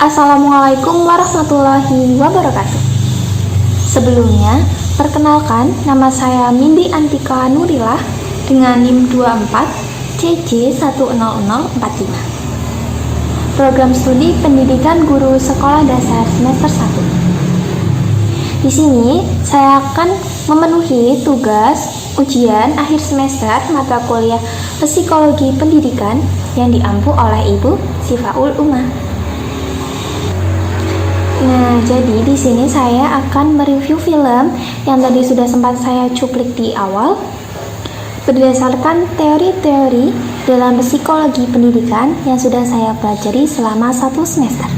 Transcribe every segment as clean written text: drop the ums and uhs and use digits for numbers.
Assalamualaikum warahmatullahi wabarakatuh. Sebelumnya, perkenalkan nama saya Mindy Antika Nurillah dengan NIM 24 CC10045. Program Studi Pendidikan Guru Sekolah Dasar semester 1. Di sini, saya akan memenuhi tugas ujian akhir semester mata kuliah Psikologi Pendidikan yang diampu oleh Ibu Sifaul Umah. Nah, jadi di sini saya akan mereview film yang tadi sudah sempat saya cuplik di awal berdasarkan teori-teori dalam psikologi pendidikan yang sudah saya pelajari selama 1 semester.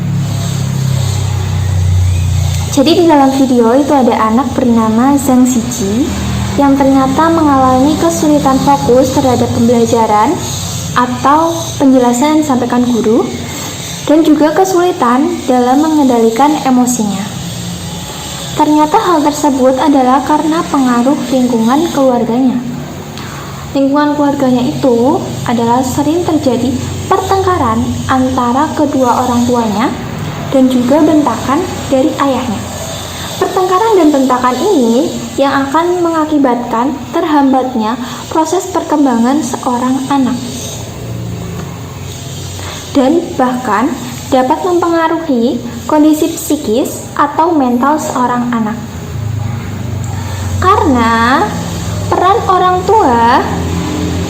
Jadi di dalam video itu ada anak bernama Zhang Ziqi yang ternyata mengalami kesulitan fokus terhadap pembelajaran atau penjelasan yang disampaikan guru, dan juga kesulitan dalam mengendalikan emosinya. Ternyata hal tersebut adalah karena pengaruh lingkungan keluarganya. Lingkungan keluarganya itu adalah sering terjadi pertengkaran antara kedua orang tuanya dan juga bentakan dari ayahnya. Pertengkaran dan bentakan ini yang akan mengakibatkan terhambatnya proses perkembangan seorang anak, dan bahkan dapat mempengaruhi kondisi psikis atau mental seorang anak. Karena peran orang tua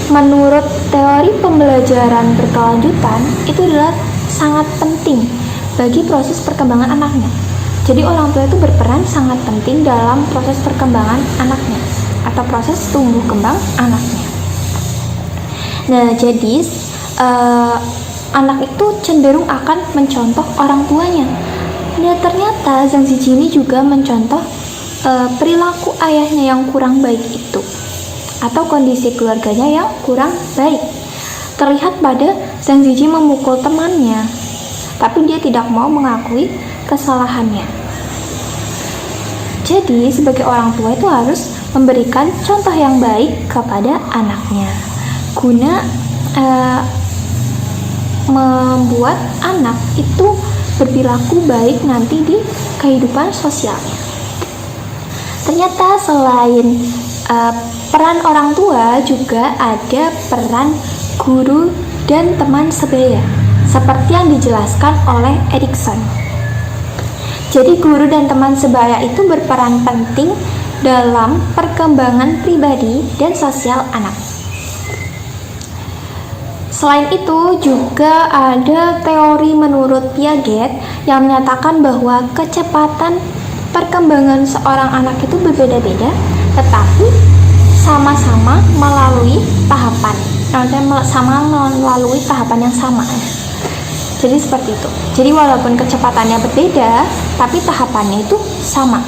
menurut teori pembelajaran berkelanjutan itu adalah sangat penting bagi proses perkembangan anaknya. Jadi orang tua itu berperan sangat penting dalam proses perkembangan anaknya atau proses tumbuh kembang anaknya. Nah, jadi anak itu cenderung akan mencontoh orang tuanya. Nah, ternyata Zhang Ziqi ini juga mencontoh perilaku ayahnya yang kurang baik itu, atau kondisi keluarganya yang kurang baik. Terlihat pada Zhang Ziqi memukul temannya, tapi dia tidak mau mengakui kesalahannya. Jadi, sebagai orang tua itu harus memberikan contoh yang baik kepada anaknya, guna membuat anak itu berperilaku baik nanti di kehidupan sosialnya. Ternyata selain peran orang tua, juga ada peran guru dan teman sebaya, seperti yang dijelaskan oleh Erikson. Jadi guru dan teman sebaya itu berperan penting dalam perkembangan pribadi dan sosial anak. Selain itu, juga ada teori menurut Piaget yang menyatakan bahwa kecepatan perkembangan seorang anak itu berbeda-beda, tetapi sama-sama melalui tahapan. Sama melalui tahapan yang sama. Jadi seperti itu. Jadi walaupun kecepatannya berbeda, tapi tahapannya itu sama.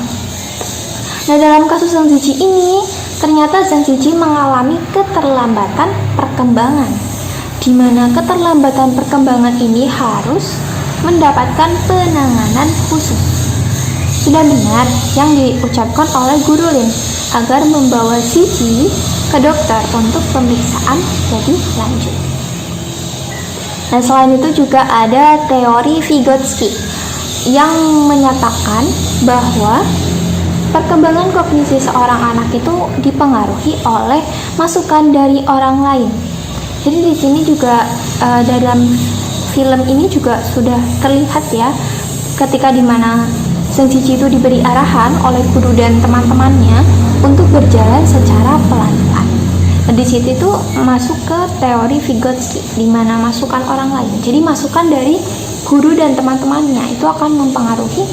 Nah, dalam kasus Zhang Ziqi ini, ternyata Zhang Ziqi mengalami keterlambatan perkembangan, di mana keterlambatan perkembangan ini harus mendapatkan penanganan khusus. Sudah benar yang diucapkan oleh Guru Lin agar membawa Ziqi ke dokter untuk pemeriksaan lebih lanjut. Dan selain itu juga ada teori Vygotsky yang menyatakan bahwa perkembangan kognisi seorang anak itu dipengaruhi oleh masukan dari orang lain. Jadi di sini juga dalam film ini juga sudah terlihat ya, ketika dimana Zhang Ziqi itu diberi arahan oleh guru dan teman-temannya untuk berjalan secara pelan-pelan. Nah, di situ itu masuk ke teori Vygotsky, di mana masukan orang lain. Jadi masukan dari guru dan teman-temannya itu akan mempengaruhi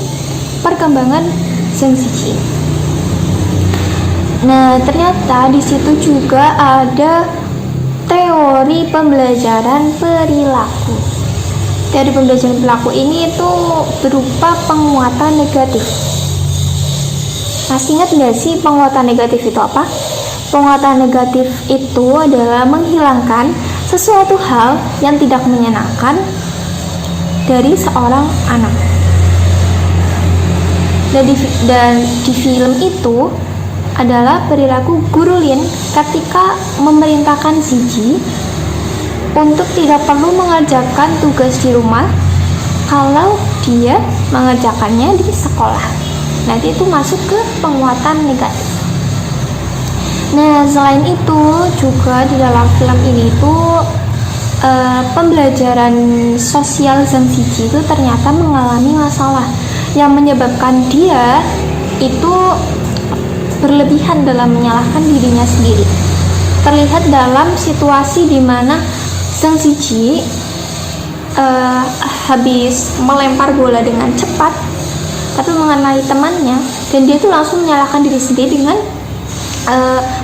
perkembangan Zhang Ziqi. Nah, ternyata di situ juga ada teori pembelajaran perilaku. Teori pembelajaran perilaku ini itu berupa penguatan negatif. Masih ingat nggak sih penguatan negatif itu apa? Penguatan negatif itu adalah menghilangkan sesuatu hal yang tidak menyenangkan dari seorang anak. Dan di film itu adalah perilaku Guru Lin ketika memerintahkan Ziqi untuk tidak perlu mengerjakan tugas di rumah kalau dia mengerjakannya di sekolah. Nanti itu masuk ke penguatan negatif. Nah, selain itu juga di dalam film ini tuh pembelajaran sosial Zhang Ziqi itu ternyata mengalami masalah yang menyebabkan dia itu berlebihan dalam menyalahkan dirinya sendiri. Terlihat dalam situasi di mana Zhang Ziqi habis melempar bola dengan cepat tapi mengenai temannya, dan dia tuh langsung menyalahkan diri sendiri dengan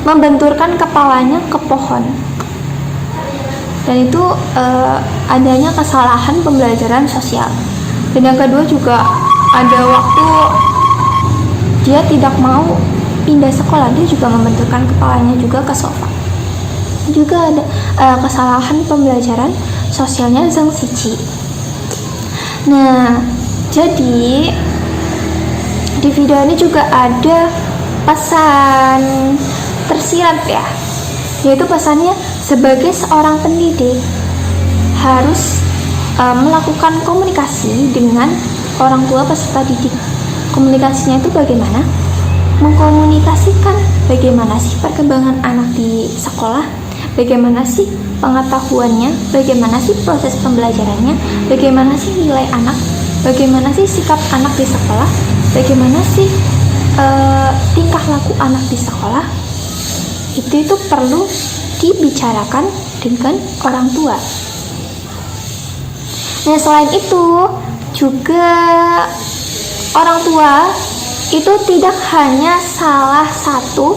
membenturkan kepalanya ke pohon. Dan itu adanya kesalahan pembelajaran sosial. Dan yang kedua juga ada waktu dia tidak mau pindah sekolah, dia juga membenturkan kepalanya juga ke sofa. Juga ada kesalahan pembelajaran sosialnya Zhang Ziqi. Nah, jadi di video ini juga ada pesan tersirat ya, yaitu pesannya sebagai seorang pendidik harus melakukan komunikasi dengan orang tua peserta didik. Komunikasinya itu bagaimana? Mengkomunikasikan bagaimana sih perkembangan anak di sekolah, bagaimana sih pengetahuannya, bagaimana sih proses pembelajarannya, bagaimana sih nilai anak, bagaimana sih sikap anak di sekolah, bagaimana sih tingkah laku anak di sekolah. Itu perlu dibicarakan dengan orang tua. Nah, selain itu juga orang tua itu tidak hanya salah satu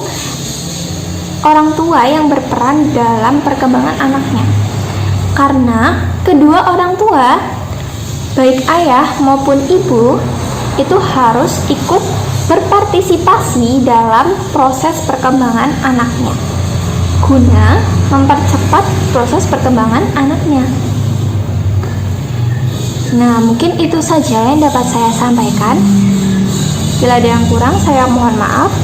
orang tua yang berperan dalam perkembangan anaknya, karena kedua orang tua, baik ayah maupun ibu, itu harus ikut berpartisipasi dalam proses perkembangan anaknya guna mempercepat proses perkembangan anaknya. Nah, mungkin itu saja yang dapat saya sampaikan. Bila ada yang kurang, saya mohon maaf.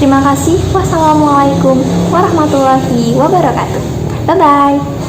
Terima kasih. Wassalamualaikum warahmatullahi wabarakatuh. Bye-bye.